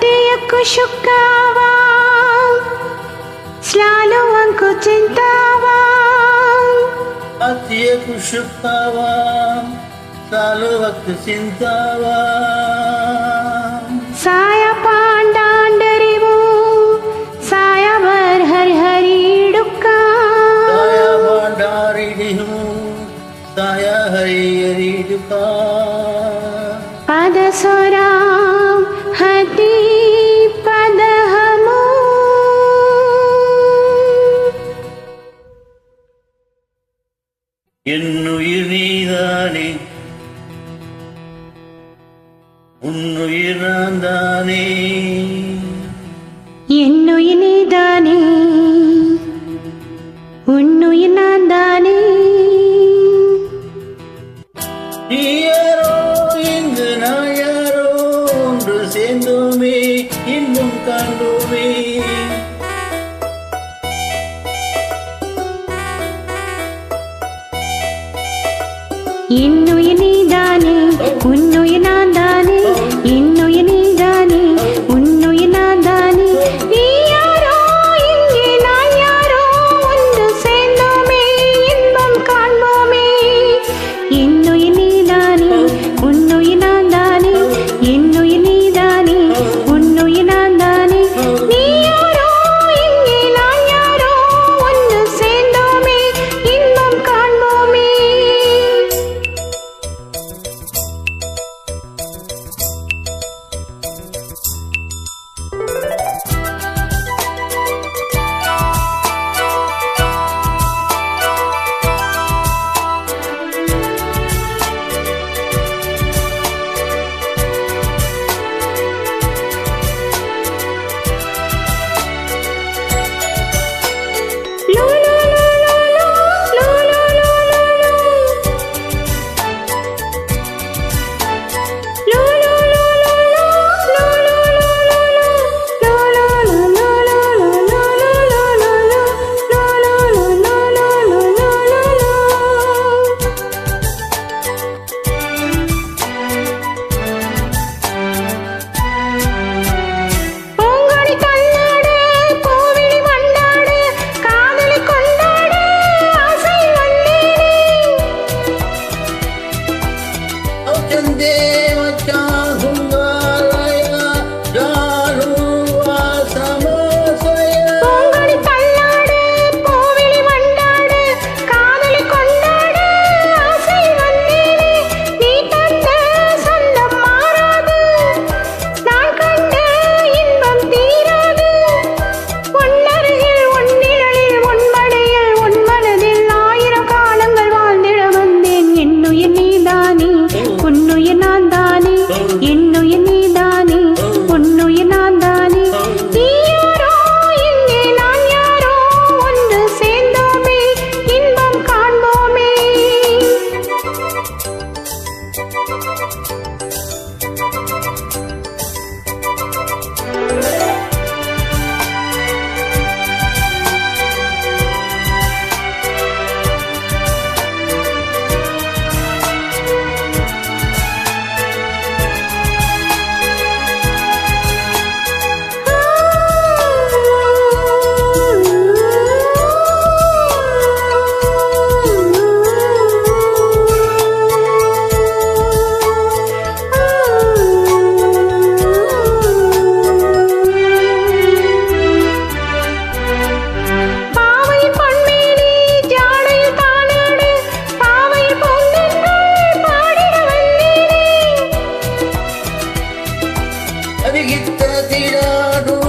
hatiku syukawang selalu aku cintawang. Hatiku syukawang selalu aku cintawang. Saya pandang darimu, saya berhari-hari duka. Saya pandang darimu, saya hari-hari duka. Pada seorang hati padamu. என்னுயிர் நீதானே, உன்னுயிர் நான் தானே. என்னுயிர் நீதானே, உன்னுயிர் நான் தானே. நீ யாரோ இங்கு நான் யாரோ, ஒன்று சேர்ந்தோமே இன்னும் காண்போமே. என்னுயிர் நீதானே, உன்னுயிர் நான் தானே. என்னுயிர் நீதானே, உன்னுயிர் நான் தானே. நீ யாரோ இங்கே நான் யாரோ, ஒன்று சேர்ந்தோமே இன்பம் காண்போமே. என்னுயிர் நீதானே, உன்னுயிர் நான் தானே. என்னுயிர் நீதானே, உன்னுயிர் நான் தானே. நீ யாரோ இங்கே நான் யாரோ, ஒன்று சேர்ந்தோமே இன்பம் காண்போமே. அதிகித்த திடாடும்